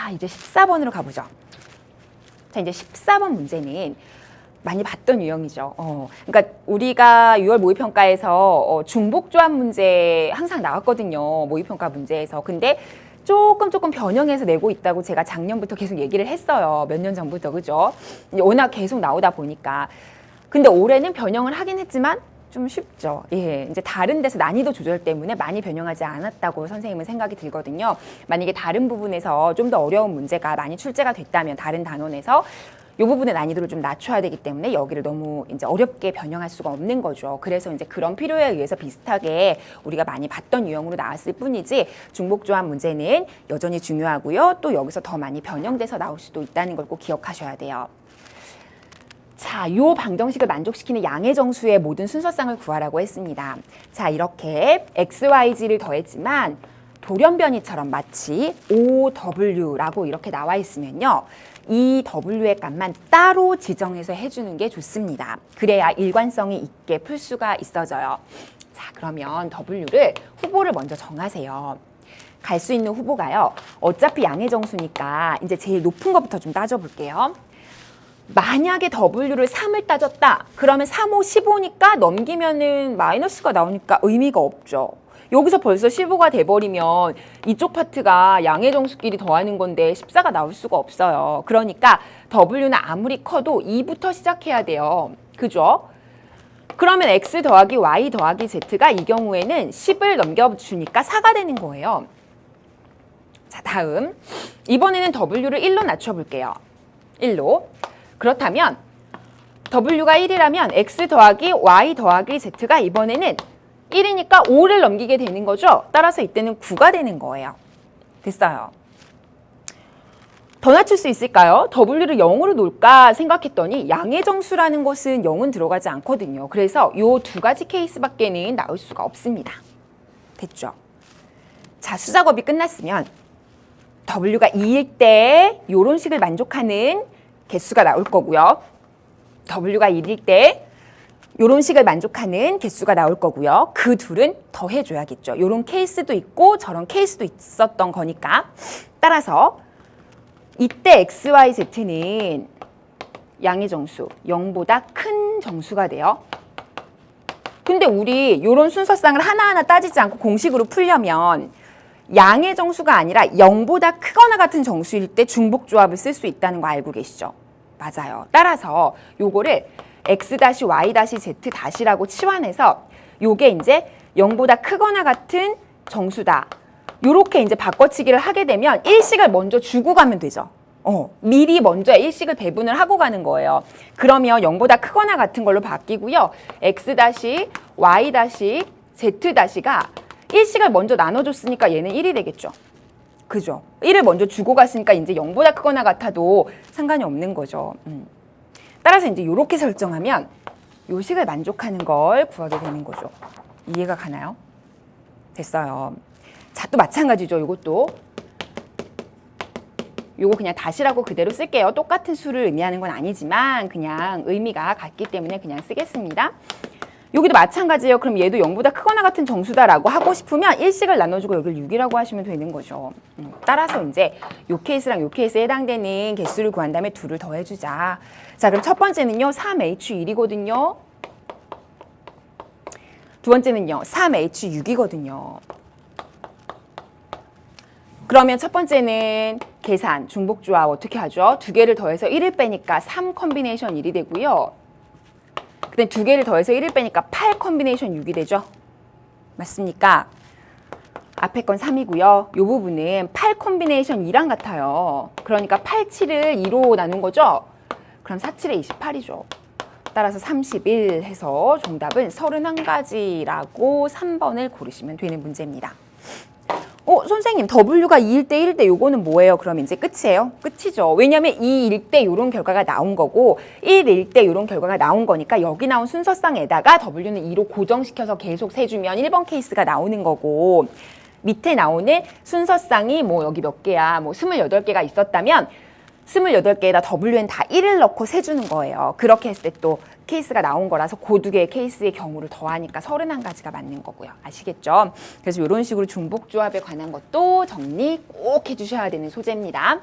자, 이제 14번으로 가보죠. 자, 이제 14번 문제는 많이 봤던 유형이죠. 그러니까 우리가 6월 모의평가에서 중복조합 문제 항상 나왔거든요. 모의평가 문제에서. 근데 조금 변형해서 내고 있다고 제가 작년부터 계속 얘기를 했어요. 몇 년 전부터, 그죠? 워낙 계속 나오다 보니까. 근데 올해는 변형을 하긴 했지만 좀 쉽죠. 예, 이제 다른 데서 난이도 조절 때문에 많이 변형하지 않았다고 선생님은 생각이 들거든요. 만약에 다른 부분에서 좀 더 어려운 문제가 많이 출제가 됐다면 다른 단원에서 이 부분의 난이도를 좀 낮춰야 되기 때문에 여기를 너무 이제 어렵게 변형할 수가 없는 거죠. 그래서 이제 그런 필요에 의해서 비슷하게 우리가 많이 봤던 유형으로 나왔을 뿐이지 중복조합 문제는 여전히 중요하고요. 또 여기서 더 많이 변형돼서 나올 수도 있다는 걸 꼭 기억하셔야 돼요. 자, 요 방정식을 만족시키는 양의 정수의 모든 순서쌍을 구하라고 했습니다. 자, 이렇게 x, y, z를 더했지만 돌연변이처럼 마치 OW라고 이렇게 나와 있으면요. 이 W의 값만 따로 지정해서 해주는 게 좋습니다. 그래야 일관성이 있게 풀 수가 있어져요. 자, 그러면 W를 후보를 먼저 정하세요. 갈 수 있는 후보가요. 어차피 양의 정수니까 이제 제일 높은 것부터 좀 따져볼게요. 만약에 W를 3을 따졌다. 그러면 3, 5, 15니까 넘기면은 마이너스가 나오니까 의미가 없죠. 여기서 벌써 15가 돼버리면 이쪽 파트가 양의 정수끼리 더하는 건데 14가 나올 수가 없어요. 그러니까 W는 아무리 커도 2부터 시작해야 돼요. 그죠? 그러면 X 더하기 Y 더하기 Z가 이 경우에는 10을 넘겨주니까 4가 되는 거예요. 자, 다음. 이번에는 W를 1로 낮춰볼게요. 1로. 그렇다면 W가 1이라면 X 더하기 Y 더하기 Z가 이번에는 1이니까 5를 넘기게 되는 거죠. 따라서 이때는 9가 되는 거예요. 됐어요. 더 낮출 수 있을까요? W를 0으로 놓을까 생각했더니 양의 정수라는 것은 0은 들어가지 않거든요. 그래서 이 두 가지 케이스밖에는 나올 수가 없습니다. 됐죠? 자, 수작업이 끝났으면 W가 2일 때 이런 식을 만족하는 개수가 나올 거고요. W가 1일 때 이런 식을 만족하는 개수가 나올 거고요. 그 둘은 더해줘야겠죠. 이런 케이스도 있고 저런 케이스도 있었던 거니까. 따라서 이때 X, Y, Z는 양의 정수 0보다 큰 정수가 돼요. 근데 우리 이런 순서쌍을 하나하나 따지지 않고 공식으로 풀려면 양의 정수가 아니라 0보다 크거나 같은 정수일 때 중복조합을 쓸 수 있다는 거 알고 계시죠? 맞아요. 따라서 요거를 X-Y-Z-라고 치환해서 요게 이제 0보다 크거나 같은 정수다. 요렇게 이제 바꿔치기를 하게 되면 일식을 먼저 주고 가면 되죠. 미리 먼저 일식을 배분을 하고 가는 거예요. 그러면 0보다 크거나 같은 걸로 바뀌고요. X-Y-Z-가 일식을 먼저 나눠줬으니까 얘는 1이 되겠죠. 그죠? 1을 먼저 주고 갔으니까 이제 0보다 크거나 같아도 상관이 없는 거죠. 따라서 이제 이렇게 설정하면 요 식을 만족하는 걸 구하게 되는 거죠. 이해가 가나요? 됐어요. 자, 또 마찬가지죠. 이것도. 요거 그냥 다시라고 그대로 쓸게요. 똑같은 수를 의미하는 건 아니지만 그냥 의미가 같기 때문에 그냥 쓰겠습니다. 여기도 마찬가지예요. 그럼 얘도 0보다 크거나 같은 정수다라고 하고 싶으면 일식을 나눠주고 여기를 6이라고 하시면 되는 거죠. 따라서 이제 요 케이스랑 요 케이스에 해당되는 개수를 구한 다음에 둘을 더해주자. 자, 그럼 첫 번째는요. 3H1이거든요. 두 번째는요. 3H6이거든요. 그러면 첫 번째는 계산, 중복조합 어떻게 하죠? 두 개를 더해서 1을 빼니까 3 컨비네이션 1이 되고요. 그다음 두 개를 더해서 1을 빼니까 8 컨비네이션 6이 되죠. 맞습니까? 앞에 건 3이고요. 이 부분은 8 컨비네이션 2랑 같아요. 그러니까 8, 7을 2로 나눈 거죠. 그럼 4, 7에 28이죠. 따라서 31 해서 정답은 31가지라고 3번을 고르시면 되는 문제입니다. 선생님 W가 2일 때 1일 때 요거는 뭐예요? 그럼 이제 끝이에요? 끝이죠. 왜냐면 2일 때 요런 결과가 나온 거고 1일 때 요런 결과가 나온 거니까 여기 나온 순서쌍에다가 W는 2로 고정시켜서 계속 세주면 1번 케이스가 나오는 거고 밑에 나오는 순서쌍이 뭐 여기 몇 개야? 뭐 28개가 있었다면 28개에다 W는 다 1을 넣고 세주는 거예요. 그렇게 했을 때 또 케이스가 나온 거라서 그 두 개의 케이스의 경우를 더하니까 31가지가 맞는 거고요. 아시겠죠? 그래서 이런 식으로 중복조합에 관한 것도 정리 꼭 해주셔야 되는 소재입니다.